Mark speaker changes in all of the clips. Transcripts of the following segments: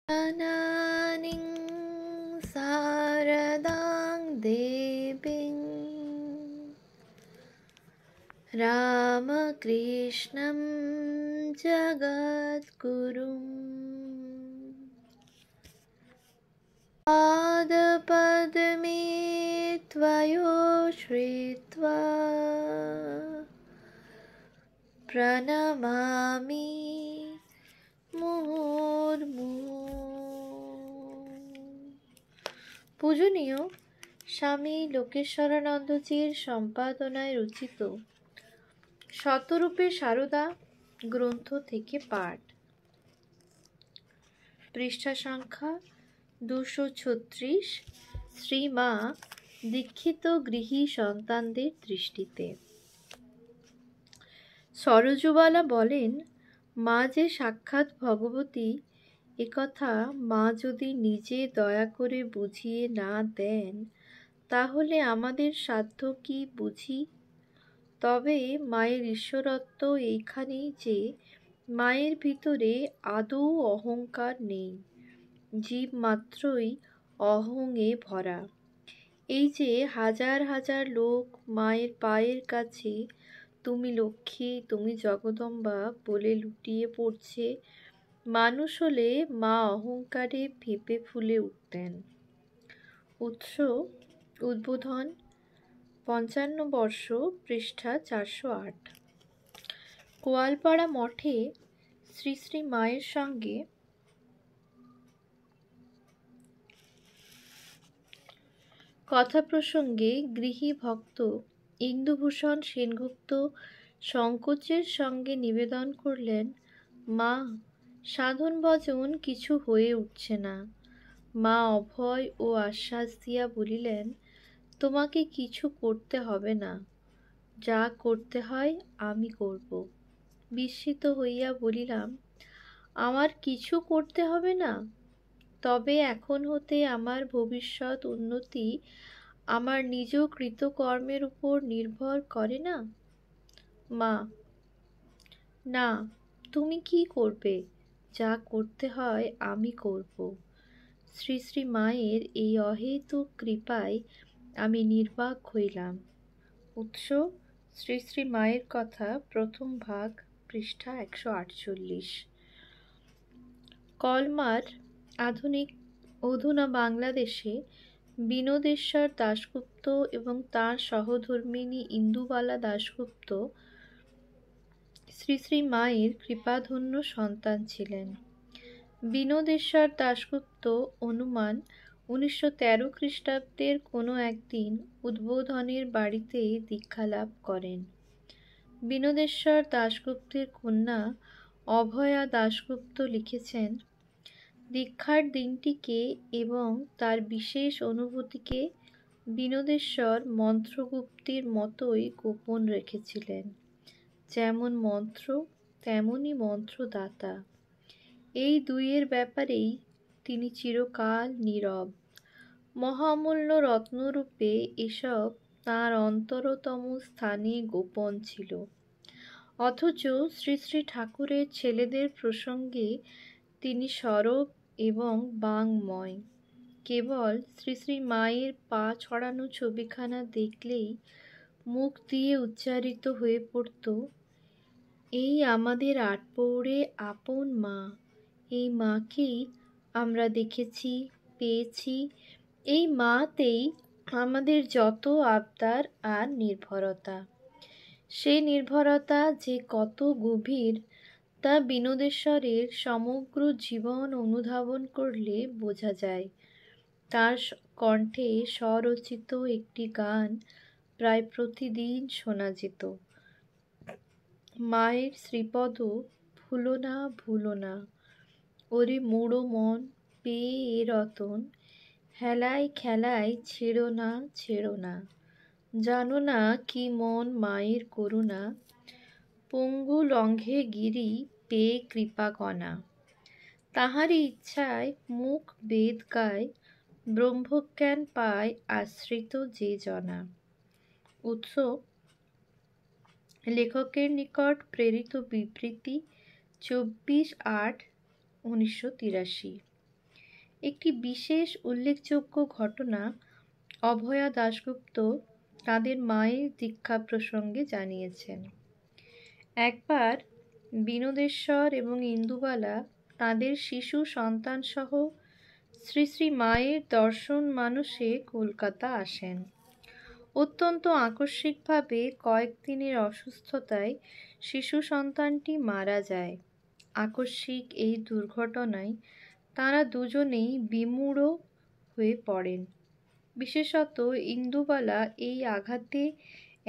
Speaker 1: अनानिं शारदां देवीं रामकृष्णं जगद्गुरुं पादपद्मे त्वयोश्रित्वा प्रणमामि মুহুর্মুহু। পূজনীয় স্বামী লোকেশ্বরানন্দজির সম্পাদনায় রচিত শতরূপে সারদা গ্রন্থ থেকে পাঠ, পৃষ্ঠা সংখ্যা 236। শ্রীমা দীক্ষিত গৃহী সন্তানদের দৃষ্টিতে। সরোজবালা বলেন, মা যে সাক্ষাৎ ভগবতী একথা মা যদি নিজে দয়া করে বুঝিয়ে না দেন তাহলে আমাদের সাধ্য কি বুঝি? তবে মায়ের ঈশ্বরত্ব এইখানেই যে মায়ের ভিতরে আদৌ অহংকার নেই, জীব মাত্রই অহংয়ে ভরা। এই যে হাজার হাজার লোক মায়ের পায়ের কাছে তুমি লক্ষ্মী, তুমি জগদম্বা বলে লুটিয়ে পড়ছে, মানুষ হলে মা অহংকারে ফেঁপে ফুলে উঠতেন। উৎস উদ্বোধন 55 বর্ষ, পৃষ্ঠা 408। কোয়ালপাড়া মঠে শ্রী শ্রী মায়ের সঙ্গে কথা প্রসঙ্গে গৃহী ভক্ত ইন্দুভূষণ সেনগুপ্ত সংকোচের সঙ্গে নিবেদন করলেন, মা, সাধন ভজন কিছু হয়ে উঠছে না। মা অভয় ও আশ্বাস দিয়া বলিলেন, তোমাকে কিছু করতে হবে না, যা করতে হয় আমি করব। বিস্মিত হইয়া বলিলাম, আমার কিছু করতে হবে না? তবে এখন হতে আমার ভবিষ্যৎ উন্নতি আমার নিজ কৃতকর্মের উপর নির্ভর করে না? মা, না, তুমি কি করবে? যা করতে হয় আমি করব। শ্রী শ্রী মায়ের এই অহেতুক কৃপায় আমি নির্বাক হইলাম। উৎস শ্রী শ্রী মায়ের কথা, প্রথম ভাগ, পৃষ্ঠা 148। কলমার আধুনিক অধুনা বাংলাদেশে বিনোদেশ্বর দাশগুপ্ত এবং তাঁর সহধর্মিণী ইন্দুবালা দাশগুপ্ত শ্রী শ্রী মায়ের কৃপাধন্য সন্তান ছিলেন। বিনোদেশ্বর দাশগুপ্ত অনুমান 1913 খ্রিস্টাব্দের কোনো একদিন উদ্বোধনের বাড়িতে দীক্ষালাভ করেন। বিনোদেশ্বর দাশগুপ্তের কন্যা অভয়া দাশগুপ্ত লিখেছেন, দীক্ষার দিনটিকে এবং তার বিশেষ অনুভূতিকে বিনোদেশ্বর মন্ত্রগুপ্তির মতোই গোপন রেখেছিলেন। যেমন মন্ত্র তেমনই মন্ত্রদাতা, এই দুইয়ের ব্যাপারেই তিনি চিরকাল নীরব। মহামূল্য রত্নরূপে এসব তাঁর অন্তরতম স্থানে গোপন ছিল। অথচ শ্রী শ্রী ঠাকুরের ছেলেদের প্রসঙ্গে তিনি সরব এবং বাঙ্ময়। কেবল শ্রী শ্রী মায়ের পা ছড়ানো ছবিখানা দেখলেই মুখ দিয়ে উচ্চারিত হয়ে পড়ত, এই আমাদের আটপৌরে আপন মা, এই মাকেই আমরা দেখেছি, পেয়েছি, এই মাতেই আমাদের যত আবদার আর নির্ভরতা। সেই নির্ভরতা যে কত গভীর তা বিনোদেশ্বরের সমগ্র জীবন অনুধাবন করলে বোঝা যায়। তার কণ্ঠে স্বরচিত একটি গান প্রায় প্রতিদিন শোনা যেত, মায়ের শ্রীপদ ভুলো না ভুলো না, ওরে মোড়ো মন পেয়ে এ রতন, হেলায় খেলায় ছেড়ো না ছেড়ো না, জানো না কি মন মায়ের করুণা, পঙ্গু লঙ্ঘে গিরি পেয়ে কৃপাকণা, তাহারই ইচ্ছায় মুখ বেদ গায়, ব্রহ্মজ্ঞান পায় আশ্রিত যে জনা। উৎস লেখকের নিকট প্রেরিত বিবৃতি 24/8/1983। একটি বিশেষ উল্লেখযোগ্য ঘটনা অভয়া দাশগুপ্ত তাদের মায়ের দীক্ষা প্রসঙ্গে জানিয়েছেন। একবার বিনোদেশ্বর এবং ইন্দুবালা তাদের শিশু সন্তানসহ শ্রী শ্রী মায়ের দর্শন মানসে কলকাতা আসেন। অত্যন্ত আকস্মিকভাবে কয়েকদিনের অসুস্থতায় শিশু সন্তানটি মারা যায়। আকস্মিক এই দুর্ঘটনায় তারা দুজনেই বিমূঢ় হয়ে পড়েন। বিশেষত ইন্দুবালা এই আঘাতে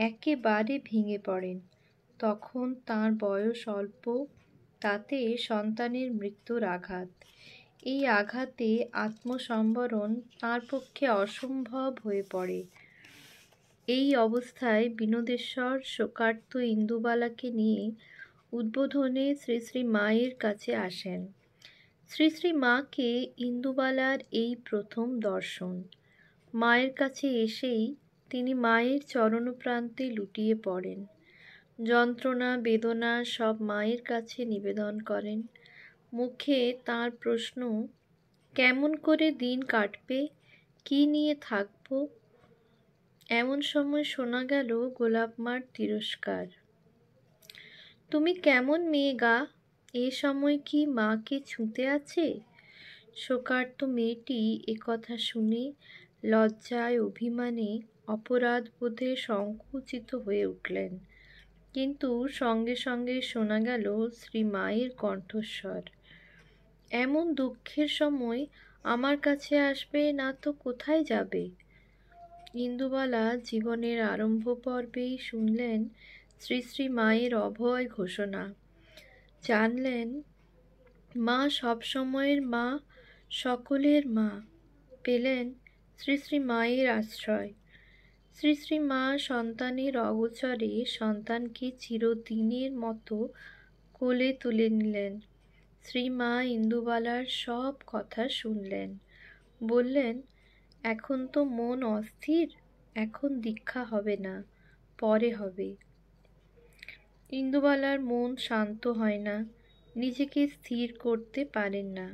Speaker 1: একেবারে ভেঙে পড়েন। তখন তার বয়স অল্প, তাতে সন্তানের মৃত্যুর আঘাত। এই আঘাতে আত্মসম্বরণ তার পক্ষে অসম্ভব হয়ে পড়ে। এই অবস্থায় বিনোদেশ্বর শোকার্ত ইন্দুবালাকে নিয়ে উদ্বোধনে শ্রী শ্রী মায়ের কাছে আসেন। শ্রী শ্রী মাকে ইন্দুবালার এই প্রথম দর্শন। মায়ের কাছে এসেই তিনি মায়ের চরণপ্রান্তে লুটিয়ে পড়েন। যন্ত্রণা বেদনা সব মায়ের কাছে নিবেদন করেন। মুখে তার প্রশ্ন, কেমন করে দিন কাটবে, কি নিয়ে থাকবো? এমন সময় শোনা গেল গোলাপমার তিরস্কার, তুমি কেমন মেয়ে গা, এ সময় কি মাকে ছুঁতে আছে? শোকার্ত মেয়েটি একথা শুনে লজ্জায় অভিমানে অপরাধবোধে সংকুচিত হয়ে উঠলেন। কিন্তু সঙ্গে সঙ্গে শোনা গেল শ্রী মায়ের কণ্ঠস্বর, এমন দুঃখের সময় আমার কাছে আসবে না তো কোথায় যাবে? ইন্দুবালা জীবনের আরম্ভ পর্বেই শুনলেন শ্রী শ্রী মায়ের অভয় ঘোষণা। জানলেন মা সবসময়ের মা, সকলের মা। পেলেন শ্রী শ্রী মায়ের আশ্রয়। শ্রী শ্রী মা সন্তানের অগোচরে সন্তানকে চিরদিনের মতো কোলে তুলে নিলেন। শ্রীমা ইন্দুবালার সব কথা শুনলেন। বললেন, এখন তো মন অস্থির, এখন দীক্ষা হবে না, পরে হবে। ইন্দুবালার মন শান্ত হয় না, নিজেকে স্থির করতে পারেন না।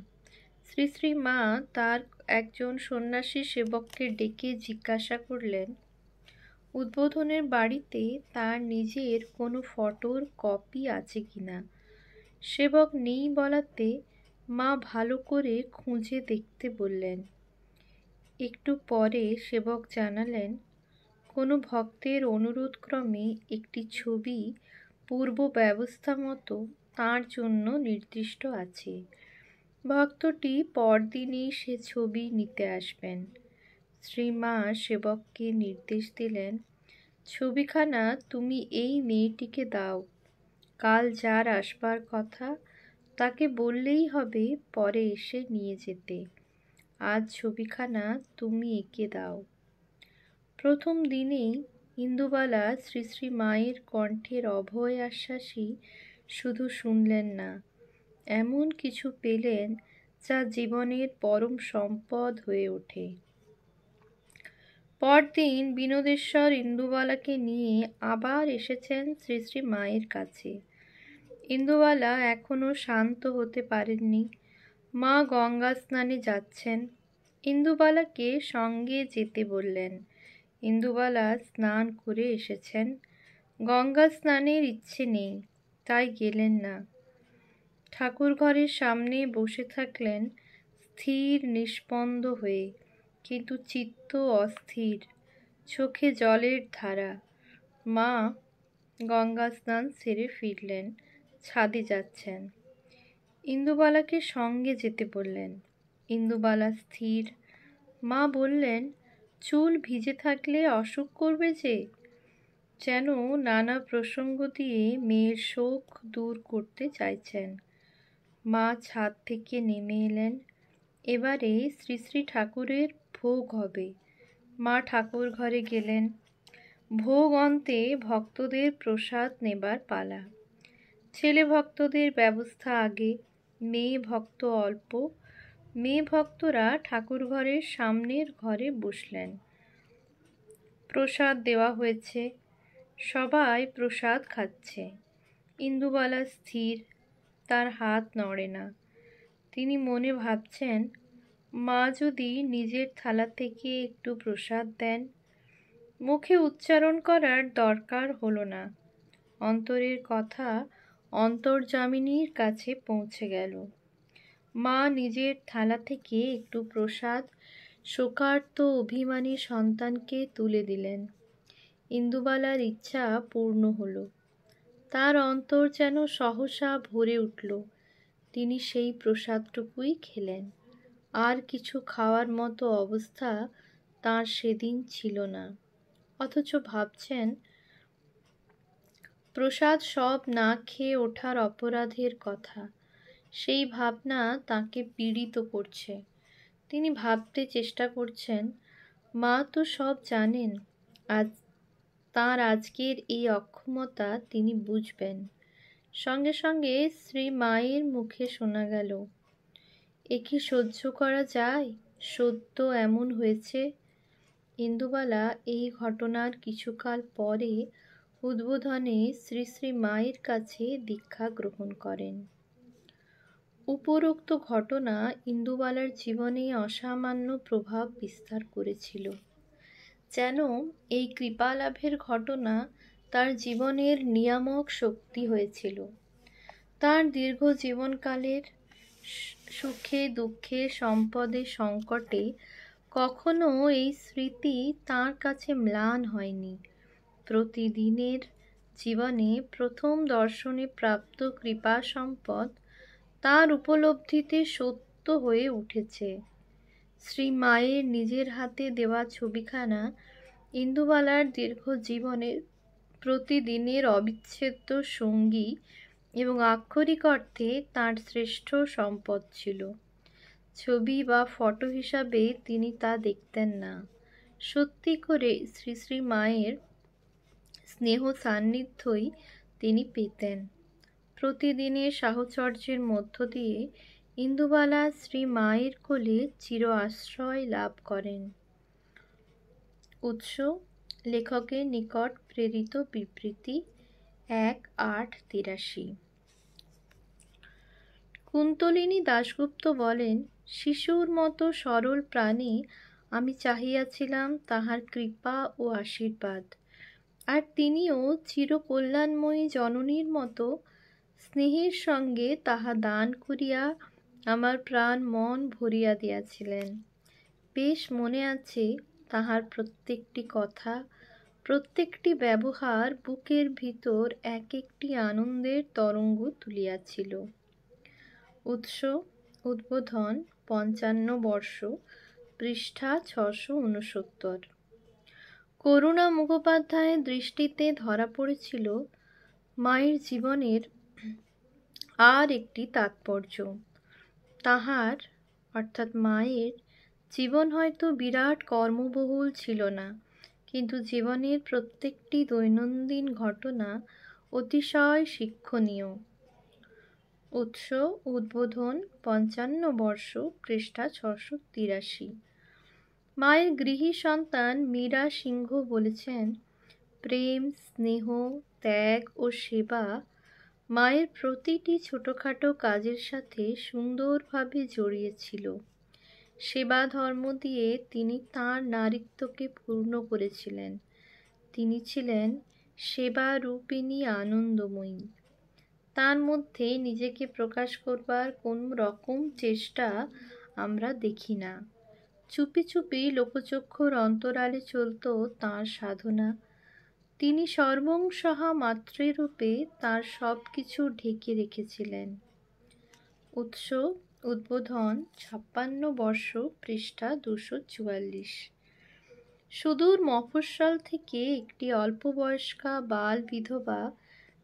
Speaker 1: শ্রী শ্রী মা তার একজন সন্ন্যাসী সেবককে ডেকে জিজ্ঞাসা করলেন, উদ্বোধনের বাড়িতে তার নিজের কোনো ফটোর কপি আছে কিনা। সেবক নেই বলাতে মা ভালো করে খুঁজে দেখতে বললেন। একটু পরে সেবক জানালেন, কোনো ভক্তের অনুরোধক্রমে একটি ছবি পূর্ব ব্যবস্থা মতো তাঁর জন্য নির্দিষ্ট আছে। ভক্তটি পরদিনই সে ছবি নিতে আসবেন। শ্রীমা সেবককে নির্দেশ দিলেন, ছবিখানা তুমি এই মেয়েটিকে দাও। কাল যার আসবার কথা তাকে বললেই হবে পরে এসে নিয়ে যেতে। আজ ছবিখানা তুমি এঁকে দাও। প্রথম দিনেই ইন্দুবালা শ্রী শ্রী মায়ের কণ্ঠের অভয় আশ্বাসই শুধু শুনলেন না, এমন কিছু পেলেন যা জীবনের পরম সম্পদ হয়ে ওঠে। পরদিন বিনোদেশ্বর ইন্দুবালাকে নিয়ে আবার এসেছেন শ্রী শ্রী মায়ের কাছে। ইন্দুবালা এখনো শান্ত হতে পারেননি। মা গঙ্গা স্নানে যাচ্ছেন। ইন্দুবালাকে সঙ্গে যেতে বললেন। ইন্দুবালা স্নান করে এসেছেন। গঙ্গা স্নানের ইচ্ছে নেই, তাই গেলেন না। ঠাকুর ঘরের সামনে বসে থাকলেন স্থির নিষ্পন্দ হয়ে, কিন্তু চিত্ত অস্থির, চোখে জলের ধারা। মা গঙ্গা স্নান সেরে ফিরলেন, ছাদে যাচ্ছেন। ইন্দুবালাকে সঙ্গে যেতে বললেন। ইন্দুবালা স্থির। মা বললেন, চুল ভিজে থাকলে অসুখ করবে যে। যেন নানা প্রসঙ্গ দিয়ে মেয়ের শোক দূর করতে চাইছেন। মা ছাদ থেকে নেমে এলেন। এবারে শ্রী শ্রী ঠাকুরের ভোগ হবে। মা ঠাকুর ঘরে গেলেন। ভোগ অন্তে ভক্তদের প্রসাদ নেবার পালা। ছেলে ভক্তদের ব্যবস্থা আগে, মেয়ে ভক্ত অল্প। মেয়ে ভক্তরা ঠাকুর ঘরের সামনের ঘরে বসলেন। প্রসাদ দেওয়া হয়েছে, সবাই প্রসাদ খাচ্ছে। ইন্দুবালা স্থির, তার হাত নড়ে না। তিনি মনে ভাবছেন, মা যদি নিজের থালা থেকে একটু প্রসাদ দেন। মুখে উচ্চারণ করার দরকার হলো না, অন্তরের কথা অন্তর্যামিনীর কাছে পৌঁছে গেল। মা নিজের থালা থেকে একটু প্রসাদ শোকার্ত অভিমানী সন্তানকে তুলে দিলেন। ইন্দুবালার ইচ্ছা পূর্ণ হলো। তার অন্তর যেন সহসা ভরে উঠল। তিনি সেই প্রসাদটুকুই খেলেন। আর কিছু খাওয়ার মতো অবস্থা তার সেদিন ছিল না। অথচ ভাবছেন, প্রসাদ সব না খেয়ে ওঠার অপরাধের কথা। সেই ভাবনা তাকে পীড়িত করছে। তিনি ভাবতে চেষ্টা করছেন, মা তো সব জানেন। আজ তাঁর আজকের এই অক্ষমতা তিনি বুঝবেন। সঙ্গে সঙ্গে শ্রী মায়ের মুখে শোনা গেল, এ কি সহ্য করা যায়? সত্য এমন হয়েছে। ইন্দুবালা এই ঘটনার কিছুকাল পরে উদ্বোধনে শ্রী শ্রী মায়ের কাছে দীক্ষা গ্রহণ করেন। উপরোক্ত ঘটনা ইন্দুবালার জীবনে অসামান্য প্রভাব বিস্তার করেছিল। যেন এই কৃপালাভের ঘটনা তার জীবনের নিয়ামক শক্তি হয়েছিল। তার দীর্ঘ জীবনকালের সুখে দুঃখে সম্পদে সংকটে কখনো এই স্মৃতি তার কাছে ম্লান হয়নি। প্রতিদিনের জীবনে প্রথম দর্শনে প্রাপ্ত কৃপা সম্পদ তার উপলব্ধিতে সত্য হয়ে উঠেছে। শ্রী মায়ের নিজের হাতে দেওয়া ছবিখানা ইন্দুবালার দীর্ঘ জীবনের প্রতিদিনের অবিচ্ছেদ্য সঙ্গী এবং আক্ষরিক অর্থে তাঁর শ্রেষ্ঠ সম্পদ ছিল। ছবি বা ফটো হিসাবে তিনি তা দেখতেন না। সত্যি করে শ্রী শ্রী মায়ের স্নেহ সান্নিধ্যই তিনি পেতেন। প্রতিদিনের সাহচর্যের মধ্য দিয়ে ইন্দুবালা শ্রী মায়ের কোলে চির আশ্রয় লাভ করেন। উৎস লেখকের নিকট প্রেরিত বিবৃতি 1/8/83। কুন্তলিনী দাশগুপ্ত বলেন, শিশুর মতো সরল প্রাণী আমি চাহিয়াছিলাম তাহার কৃপা ও আশীর্বাদ, আর তিনিও চিরকল্যাণময়ী জননীর মতো স্নেহের সঙ্গে তাহা দান করিয়া আমার প্রাণ মন ভরিয়া দিয়াছিলেন। বেশ মনে আছে, তাহার প্রত্যেকটি কথা, প্রত্যেকটি ব্যবহার বুকের ভিতর এক একটি আনন্দের তরঙ্গ তুলিয়াছিল। উৎস উদ্বোধন 55 বর্ষ, পৃষ্ঠা 669। করুণা মুখোপাধ্যায়ের দৃষ্টিতে ধরা পড়েছিল মায়ের জীবনের আর একটি তাৎপর্য। তাহার অর্থাৎ মায়ের জীবন হয়তো বিরাট কর্মবহুল ছিল না, কিন্তু জীবনের প্রত্যেকটি দৈনন্দিন ঘটনা অতিশয় শিক্ষণীয়। উৎস উদ্বোধন 55 বর্ষ, পৃষ্ঠা 683। মায়ের গৃহী সন্তান মীরা সিংহ বলেছেন, প্রেম, স্নেহ, ত্যাগ ও সেবা মায়ের প্রতিটি ছোটোখাটো কাজের সাথে সুন্দরভাবে জড়িয়েছিল। সেবা ধর্ম দিয়ে তিনি তাঁর নারীত্বকে পূর্ণ করেছিলেন। তিনি ছিলেন সেবারূপিণী আনন্দময়ী। তার মধ্যে নিজেকে প্রকাশ করবার কোনো রকম চেষ্টা আমরা দেখি না। চুপি চুপি লোকচক্ষুর অন্তরালে চলত তাঁর সাধনা। তিনি সর্বংসহা মাতৃরূপে তাঁর সব কিছু ঢেকে রেখেছিলেন। উৎস উদ্বোধন 56 বর্ষ, পৃষ্ঠা 244। সুদূর মফস্বল থেকে একটি অল্পবয়স্কা বাল বিধবা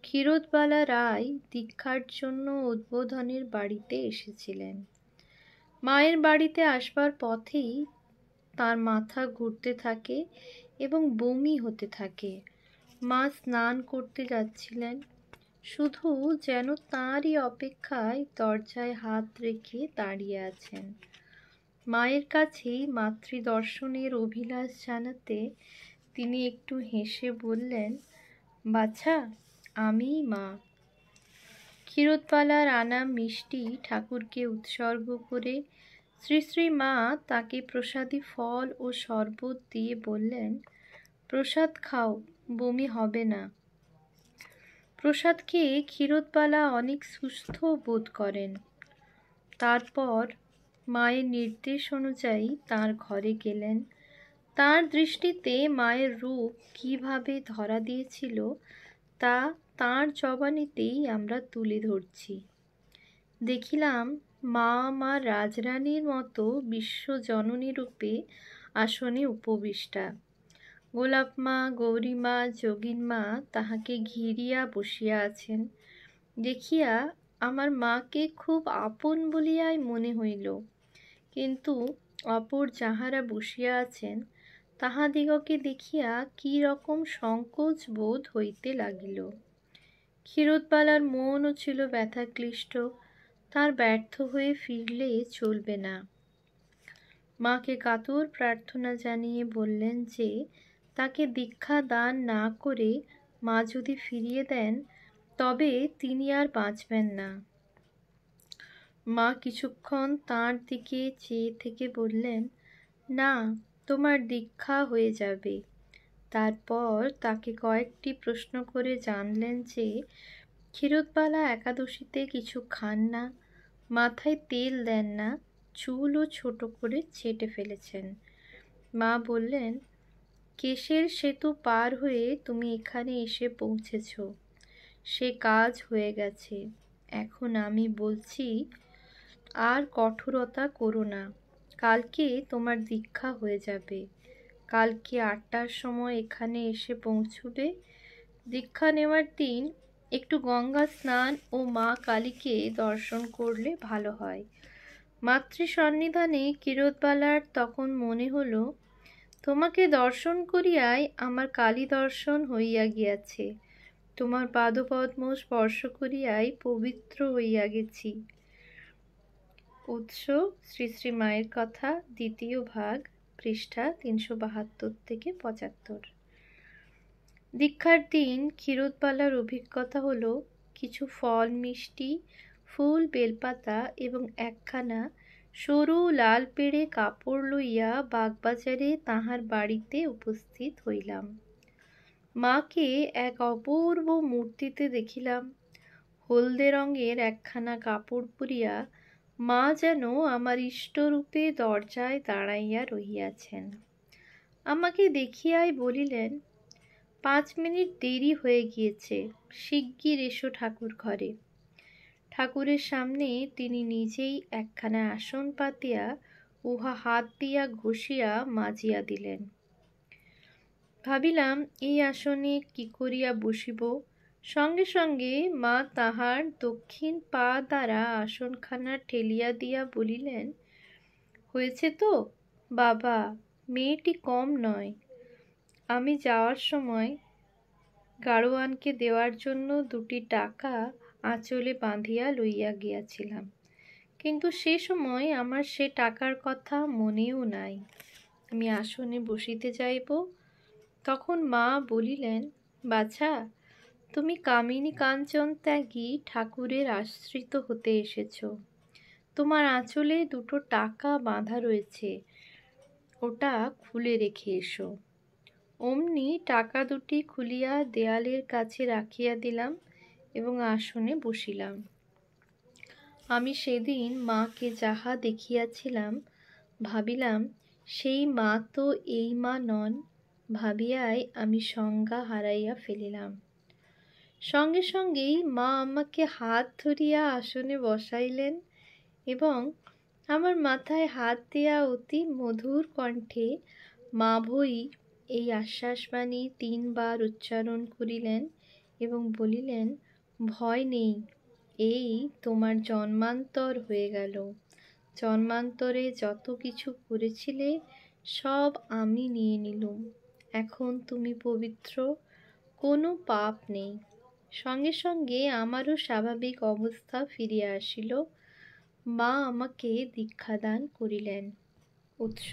Speaker 1: ক্ষীরোদবালা রায় দীক্ষার জন্য উদ্বোধনের বাড়িতে এসেছিলেন। মায়ের বাড়িতে আসবার পথেই তার মাথা ঘুরতে থাকে এবং বমি হতে থাকে। মা স্নান করতে যাচ্ছিলেন, শুধু যেন তাঁরই অপেক্ষায় দরজায় হাত রেখে দাঁড়িয়ে আছেন। মায়ের কাছেই মাতৃদর্শনের অভিলাষ জানাতে তিনি একটু হেসে বললেন, বাছা, আমিই মা। ক্ষীরোদবালার আনা মিষ্টি ঠাকুরকে উৎসর্গ করে শ্রী শ্রী মা তাকে প্রসাদী ফল ও শরবত দিয়ে বললেন, প্রসাদ খাও, বমি হবে না। প্রসাদ খেয়ে ক্ষীরোদবালা অনেক সুস্থ বোধ করেন। তারপর মায়ের নির্দেশ অনুযায়ী তাঁর ঘরে গেলেন। তার দৃষ্টিতে মায়ের রূপ কিভাবে ধরা দিয়েছিল তা তাঁর জবানিতেই আমরা তুলে ধরছি। দেখিলাম মা আমার রাজরানীর মতো বিশ্বজননী রূপে আসনে উপবিষ্টা। গোলাপমা, গৌরীমা, যোগিনমা তাহাকে ঘিরিয়া বসিয়া আছেন। দেখিয়া আমার মাকে খুব আপন বলিয়াই মনে হইল, কিন্তু অপর যাহারা বসিয়া আছেন তাহাদিগকে দেখিয়া কি রকম সংকোচ বোধ হইতে লাগিল। ক্ষীরোদবালার মনও ছিল ব্যথাক্লিষ্ট, তার ব্যর্থ হয়ে ফিরলে চলবে না। মাকে কাতর প্রার্থনা জানিয়ে বললেন যে তাকে দীক্ষা দান না করে মা যদি ফিরিয়ে দেন তবে তিনি আর বাঁচবেন না। মা কিছুক্ষণ তাঁর দিকে চেয়ে থেকে বললেন, না, তোমার দীক্ষা হয়ে যাবে। তারপর তাকে কয়েকটি প্রশ্ন করে জানলেন যে ক্ষীরোদবালা একাদশীতে কিছু খান না, মাথায় তেল দেন না, চুলও ছোট করে ছেঁটে ফেলেছেন। মা বললেন, কেশের সেতু পার হয়ে তুমি এখানে এসে পৌঁছেছ, সে কাজ হয়ে গেছে। এখন আমি বলছি, আর কঠোরতা করো না। কালকে তোমার দীক্ষা হয়ে যাবে। কালকে 8টার সময় এখানে এসে পৌঁছবে। দীক্ষা নেওয়ার দিন একটু গঙ্গা স্নান ও মা কালীকে দর্শন করলে ভালো হয়। মাতৃ সন্নিধানে ক্ষীরোদবালার তখন মনে হলো, তোমাকে দর্শন করিয়াই আমার কালী দর্শন হইয়া গিয়াছে, তোমার পাদপদ্ম স্পর্শ করিয়াই পবিত্র হইয়া গেছি। উৎস শ্রী শ্রী মায়ের কথা, দ্বিতীয় ভাগ, পৃষ্ঠা 372 থেকে 75। দীক্ষার দিন ক্ষীরোদবালার অভিজ্ঞতা হলো, কিছু ফল মিষ্টি, ফুল, বেলপাতা এবং একখানা সরু লাল পেড়ে কাপড় লইয়া বাগবাজারে তাহার বাড়িতে উপস্থিত হইলাম। মাকে এক অপূর্ব মূর্তিতে দেখিলাম। হলদে রঙের একখানা কাপড় পরিয়া মা যেন আমার ইষ্টরূপে দরজায় দাঁড়াইয়া রহিয়াছেন। আমাকে দেখিয়াই বলিলেন, 5 মিনিট দেরি হয়ে গিয়েছে, শিগগির এসো ঠাকুর ঘরে। ঠাকুরের সামনে তিনি নিজেই একখানা আসন পাতিয়া উহা হাত দিয়া ঘষিয়া মাজিয়া দিলেন। ভাবিলাম এই আসনে কি করিয়া বসিব। সঙ্গে সঙ্গে মা তাহার দক্ষিণ পা দ্বারা আসনখানা ঠেলিয়া দিয়া বলিলেন, হয়েছে তো বাবা, মেয়েটি কম নয়। আমি যাওয়ার সময় গাড়োয়ানকে দেওয়ার জন্য 2টি টাকা আঁচলে বাঁধিয়া লইয়া গিয়াছিলাম, কিন্তু সে সময় আমার সে টাকার কথা মনেও নাই। আমি আসনে বসিতে যাইব, তখন মা বলিলেন, বাছা, তুমি কামিনী কাঞ্চন ত্যাগী ঠাকুরের আশ্রিত হতে এসেছ। তোমার আঁচলে 2টো টাকা বাঁধা রয়েছে, ওটা খুলে রেখে এসো। অমনি টাকা 2টি খুলিয়া দেয়ালের কাছে রাখিয়া দিলাম এবং আসনে বসিলাম। আমি সেদিন মাকে যাহা দেখিয়াছিলাম, ভাবিলাম সেই মা তো এই মা নন, ভাবিয়াই আমি সংজ্ঞা হারাইয়া ফেলিলাম। সঙ্গে সঙ্গেই মা আমাকে হাত ধরিয়া আসনে বসাইলেন এবং আমার মাথায় হাত দিয়া অতি মধুর কণ্ঠে মা ভৈ এই আশ্বাসবাণী 3 বার উচ্চারণ করিলেন এবং বলিলেন, ভয় নেই, এই তোমার জন্মান্তর হয়ে গেল। জন্মান্তরে যত কিছু করেছিলে সব আমি নিয়ে নিলুম। এখন তুমি পবিত্র, কোনো পাপ নেই। সঙ্গে সঙ্গে আমারও স্বাভাবিক অবস্থা ফিরিয়া আসিল। মা আমাকে দীক্ষাদান করিলেন। উৎস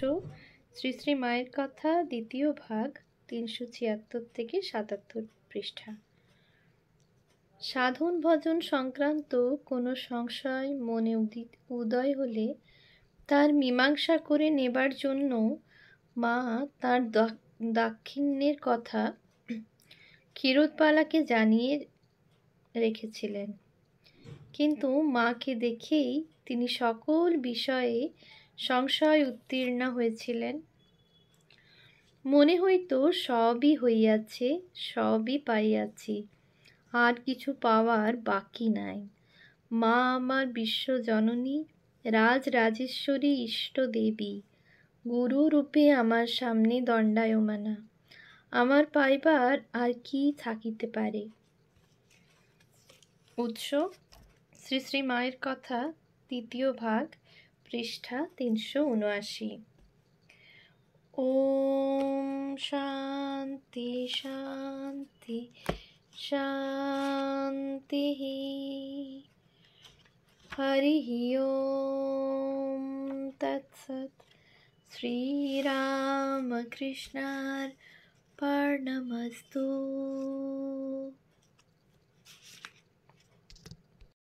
Speaker 1: শ্রী শ্রী মায়ের কথা, দ্বিতীয় ভাগ, 376 থেকে 77 পৃষ্ঠা। সাধন ভজন সংক্রান্ত কোনো সংশয় মনে উদয় হলে তার মীমাংসা করে নেবার জন্য মা তার দাক্ষিণ্যের কথা ক্ষীরোদবালাকে জানিয়ে রেখেছিলেন, কিন্তু মাকে দেখেই তিনি সকল বিষয়ে সংশয় উত্তীর্ণ হয়েছিলেন। মনে হইত সবই হইয়াছে, সবই পাইয়াছি, আর কিছু পাওয়ার বাকি নাই। মা আমার বিশ্বজননী, রাজরাজেশ্বরী, ইষ্ট দেবী, গুরু রূপে আমার সামনে দণ্ডায়মানা। আমার পাইবার আর কি থাকিতে পারে? উৎস শ্রী শ্রী মায়ের কথা, 2য় ভাগ, পৃষ্ঠা 379। ওম শান্তি শান্তি শান্তি। হরি ওম তৎসৎ। শ্রীরামকৃষ্ণার্পণমস্তু।